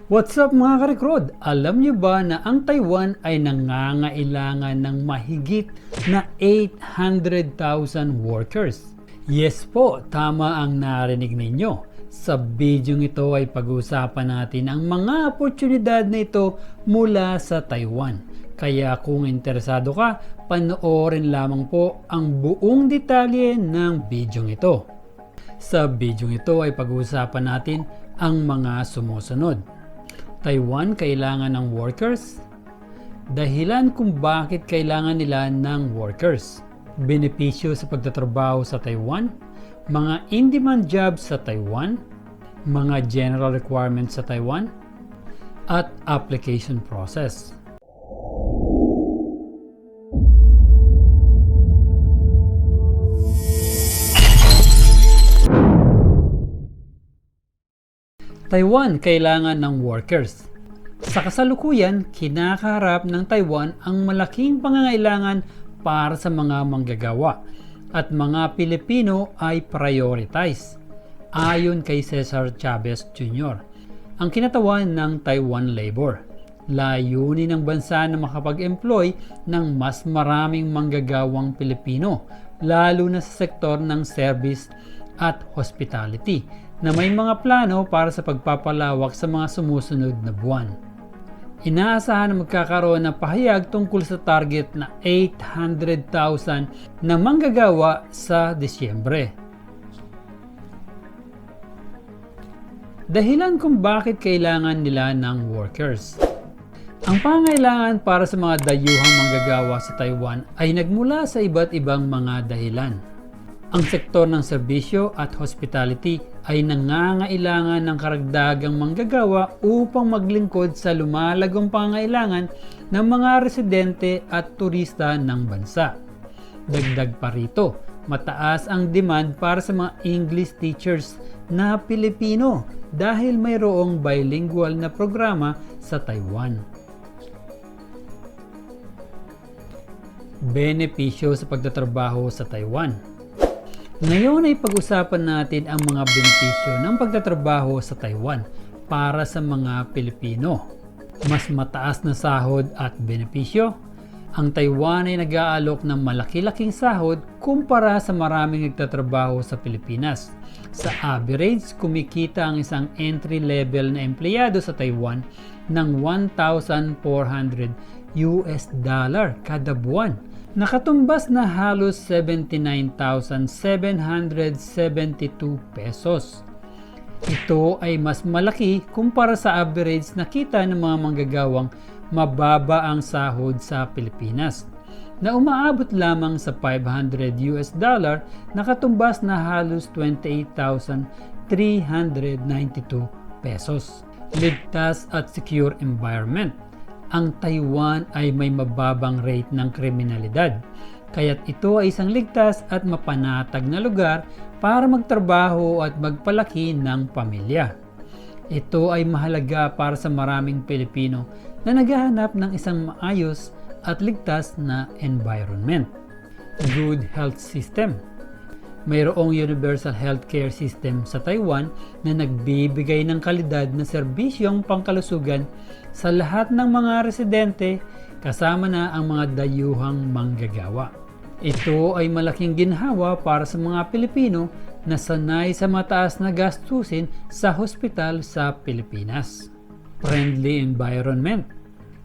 What's up mga karekrod? Alam niyo ba na ang Taiwan ay nangangailangan ng mahigit na 800,000 workers? Yes po, tama ang narinig ninyo. Sa bidyong ito ay pag-uusapan natin ang mga oportunidad na ito mula sa Taiwan. Kaya kung interesado ka, panoorin lamang po ang buong detalye ng bidyong ito. Sa bidyong ito ay pag-uusapan natin ang mga sumusunod. Taiwan kailangan ng workers? Dahilan kung bakit kailangan nila ng workers. Benepisyo sa pagtatrabaho sa Taiwan? Mga in-demand jobs sa Taiwan? Mga general requirements sa Taiwan? At application process. Taiwan kailangan ng workers. Sa kasalukuyan, kinakaharap ng Taiwan ang malaking pangangailangan para sa mga manggagawa at mga Pilipino ay prioritize. Ayon kay Cesar Chavez Jr., ang kinatawan ng Taiwan Labor. Layunin ng bansa na makapag-employ ng mas maraming manggagawang Pilipino, lalo na sa sektor ng service at hospitality, na may mga plano para sa pagpapalawak sa mga sumusunod na buwan. Inaasahan na magkakaroon ng pahayag tungkol sa target na 800,000 na manggagawa sa Disyembre. Dahilan kung bakit kailangan nila ng workers. Ang pangailangan para sa mga dayuhang manggagawa sa Taiwan ay nagmula sa iba't ibang mga dahilan. Ang sektor ng serbisyo at hospitality ay nangangailangan ng karagdagang manggagawa upang maglingkod sa lumalagong pangailangan ng mga residente at turista ng bansa. Dagdag pa rito, mataas ang demand para sa mga English teachers na Pilipino dahil mayroong bilingual na programa sa Taiwan. Benepisyo sa pagtatrabaho sa Taiwan. Ngayon ay pag-usapan natin ang mga benepisyo ng pagtatrabaho sa Taiwan para sa mga Pilipino. Mas mataas na sahod at benepisyo. Ang Taiwan ay nag-aalok ng malaki-laking sahod kumpara sa maraming nagtatrabaho sa Pilipinas. Sa average, kumikita ang isang entry-level na empleyado sa Taiwan ng $1,400 kada buwan. Nakatumbas na halos 79,772 pesos. Ito ay mas malaki kumpara sa average na kita ng mga manggagawang mababa ang sahod sa Pilipinas, na umaabot lamang sa $500 na katumbas na halos 28,392 pesos. Ligtas at secure environment. Ang Taiwan ay may mababang rate ng kriminalidad, kaya't ito ay isang ligtas at mapanatag na lugar para magtrabaho at magpalaki ng pamilya. Ito ay mahalaga para sa maraming Pilipino na naghahanap ng isang maayos at ligtas na environment. Good health system. Mayroong universal healthcare system sa Taiwan na nagbibigay ng kalidad na serbisyong pangkalusugan sa lahat ng mga residente, kasama na ang mga dayuhang manggagawa. Ito ay malaking ginhawa para sa mga Pilipino na sanay sa mataas na gastusin sa hospital sa Pilipinas. Friendly environment.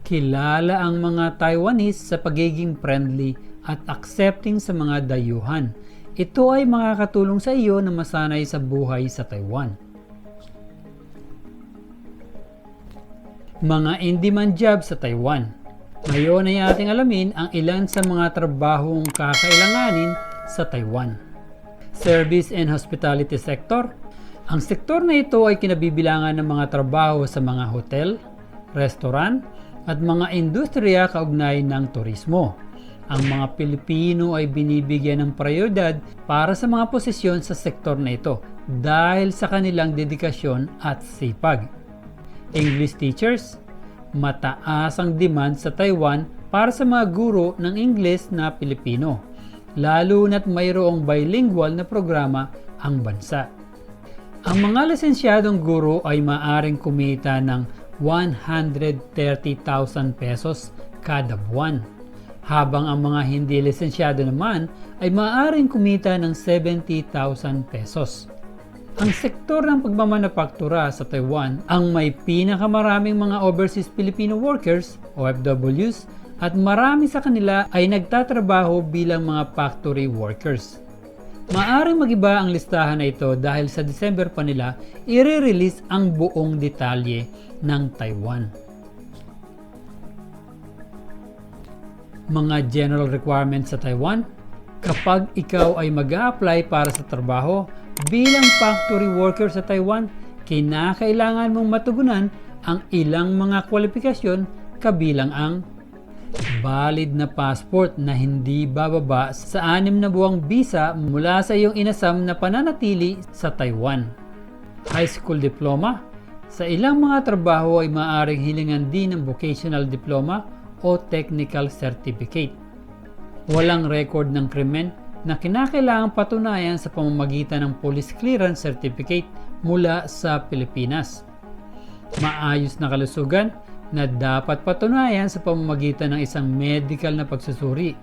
Kilala ang mga Taiwanese sa pagiging friendly at accepting sa mga dayuhan. Ito ay makakatulong sa iyo na masanay sa buhay sa Taiwan. Mga in-demand jobs sa Taiwan. Ngayon ay ating alamin ang ilan sa mga trabahong kakailanganin sa Taiwan. Service and hospitality sector. Ang sektor na ito ay kinabibilangan ng mga trabaho sa mga hotel, restaurant, at mga industriya kaugnay ng turismo. Ang mga Pilipino ay binibigyan ng prioridad para sa mga posisyon sa sektor na ito dahil sa kanilang dedikasyon at sipag. English teachers. Mataas ang demand sa Taiwan para sa mga guro ng Ingles na Pilipino, lalo na't mayroong bilingual na programa ang bansa. Ang mga lisensyadong guro ay maaring kumita ng 130,000 pesos kada buwan. Habang ang mga hindi lisensyado naman ay maaaring kumita ng 70,000 pesos. Ang sektor ng pagmamanufaktura sa Taiwan ang may pinakamaraming mga overseas Filipino workers, OFWs, at marami sa kanila ay nagtatrabaho bilang mga factory workers. Maaaring mag-iba ang listahan na ito dahil sa December pa nila i-release ang buong detalye ng Taiwan. Mga general requirements sa Taiwan: kapag ikaw ay mag-a-apply para sa trabaho bilang factory worker sa Taiwan, kinakailangan mong matugunan ang ilang mga kwalifikasyon kabilang ang valid na passport na hindi bababa sa 6 na buwang visa mula sa iyong inasam na pananatili sa Taiwan. High school diploma. Sa ilang mga trabaho ay maaaring hilingan din ng vocational diploma o technical certificate. Walang record ng krimen na kinakailangang patunayan sa pamamagitan ng police clearance certificate mula sa Pilipinas. Maayos na kalusugan na dapat patunayan sa pamamagitan ng isang medical na pagsusuri.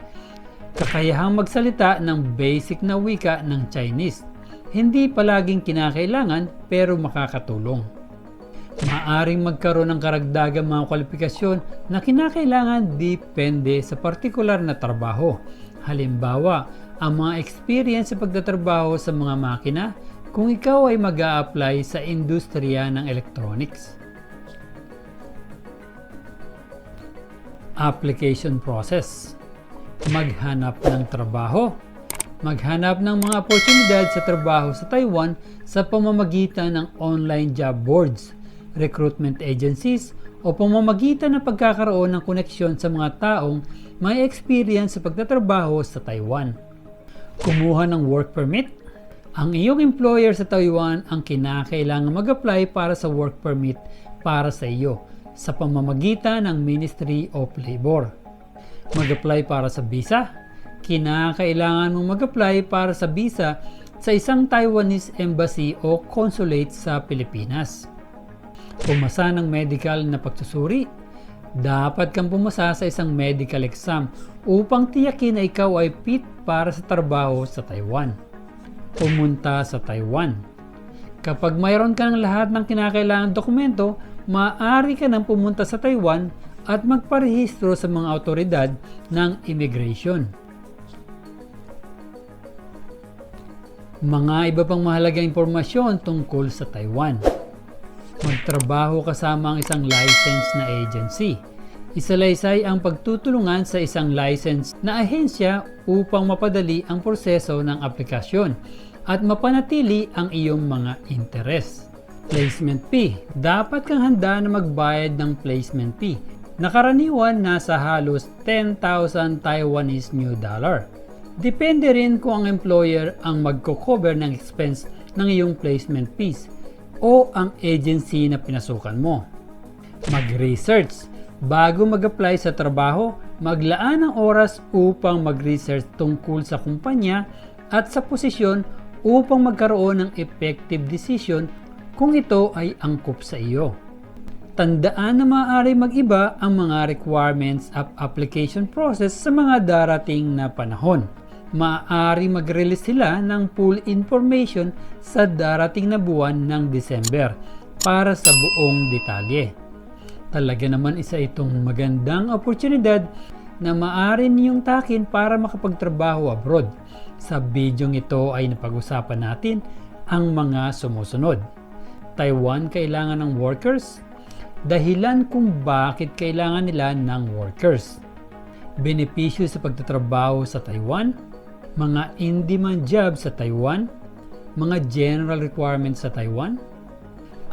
Kakayahang magsalita ng basic na wika ng Chinese. Hindi palaging kinakailangan pero makakatulong. Maaring magkaroon ng karagdagang mga kwalifikasyon na kinakailangan depende sa partikular na trabaho. Halimbawa, ang mga experience sa pagtatrabaho sa mga makina kung ikaw ay mag-a-apply sa industriya ng electronics. Application process. Maghanap ng trabaho. Maghanap ng mga oportunidad sa trabaho sa Taiwan sa pamamagitan ng online job boards, recruitment agencies, o pamamagitan ng pagkakaroon ng koneksyon sa mga taong may experience sa pagtatrabaho sa Taiwan. Kumuha ng work permit. Ang iyong employer sa Taiwan ang kinakailangan mag-apply para sa work permit para sa iyo sa pamamagitan ng Ministry of Labor. Mag-apply para sa visa. Kinakailangan mong mag-apply para sa visa sa isang Taiwanese embassy o consulate sa Pilipinas. Pumasa ng medical na pagsusuri. Dapat kang pumasa sa isang medical exam upang tiyakin na ikaw ay fit para sa trabaho sa Taiwan. Pumunta sa Taiwan. Kapag mayroon ka ng lahat ng kinakailangang dokumento, maaari ka nang pumunta sa Taiwan at magparehistro sa mga awtoridad ng immigration. Mga iba pang mahalagang impormasyon tungkol sa Taiwan. Magtrabaho kasama ang isang licensed na agency. Isalaysay ang pagtutulungan sa isang licensed na ahensya upang mapadali ang proseso ng aplikasyon at mapanatili ang iyong mga interes. Placement fee. Dapat kang handa na magbayad ng placement fee. Nakaraniwan nasa halos 10,000 Taiwanese new dollar. Depende rin kung ang employer ang magko-cover ng expense ng iyong placement fees o ang agency na pinasukan mo. Mag-research. Bago mag-apply sa trabaho, maglaan ng oras upang mag-research tungkol sa kumpanya at sa posisyon upang magkaroon ng effective decision kung ito ay angkop sa iyo. Tandaan na maaari mag-iba ang mga requirements of application process sa mga darating na panahon. Maaari mag-release sila ng full information sa darating na buwan ng December para sa buong detalye. Talaga naman isa itong magandang oportunidad na maaari niyong takin para makapagtrabaho abroad. Sa bidyong ito ay napag-usapan natin ang mga sumusunod. Taiwan kailangan ng workers. Dahilan kung bakit kailangan nila ng workers. Benepisyo sa pagtatrabaho sa Taiwan. Mga in-demand jobs sa Taiwan, mga general requirements sa Taiwan,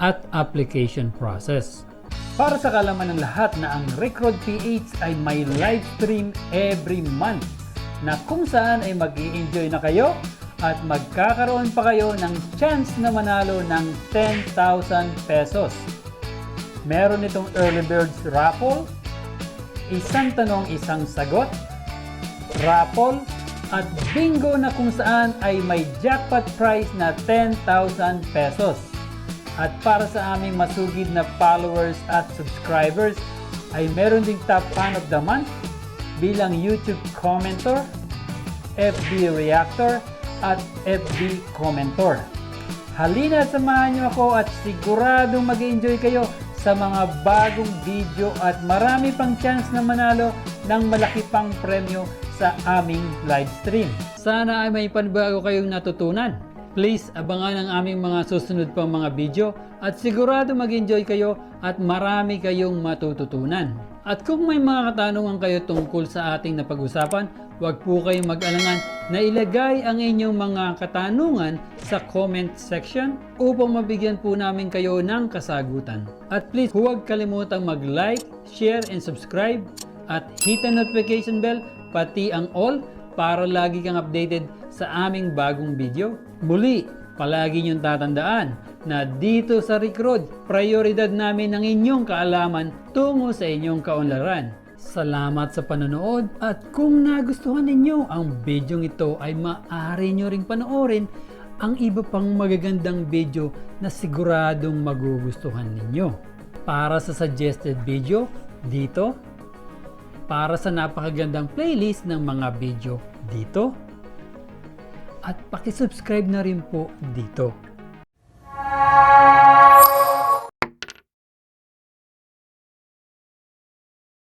at application process. Para sa kalaman ng lahat na ang Recruit PH ay may live stream every month na kung saan ay mag-i-enjoy na kayo at magkakaroon pa kayo ng chance na manalo ng 10,000 pesos. Meron itong early birds raffle, isang tanong isang sagot, raffle, at bingo na kung saan ay may jackpot prize na 10,000 pesos. At para sa aming masugid na followers at subscribers, ay meron ding Top Fan of the Month bilang YouTube Commentor, FB Reactor, at FB Commentor. Halina at samahan niyo ako at siguradong mag-enjoy kayo sa mga bagong video at marami pang chance na manalo ng malaki pang premyo sa aming live stream. Sana ay may panibago kayong natutunan. Please abangan ang aming mga susunod pang mga video at sigurado mag-enjoy kayo at marami kayong matututunan. At kung may mga katanungan kayo tungkol sa ating napag-usapan, huwag po kayong mag-alangan na ilagay ang inyong mga katanungan sa comment section upang mabigyan po namin kayo ng kasagutan. At please huwag kalimutang mag-like, share, and subscribe at hit the notification bell pati ang all para lagi kang updated sa aming bagong video. Muli, palagi niyong tatandaan na dito sa Rick Road, prioridad namin ang inyong kaalaman tungo sa inyong kaunlaran. Salamat sa panonood at kung nagustuhan ninyo ang bidyong ito ay maaari nyo ring panoorin ang iba pang magagandang video na siguradong magugustuhan ninyo. Para sa suggested video, dito. Para sa napakagandang playlist ng mga video, dito. At pakisubscribe na rin po dito.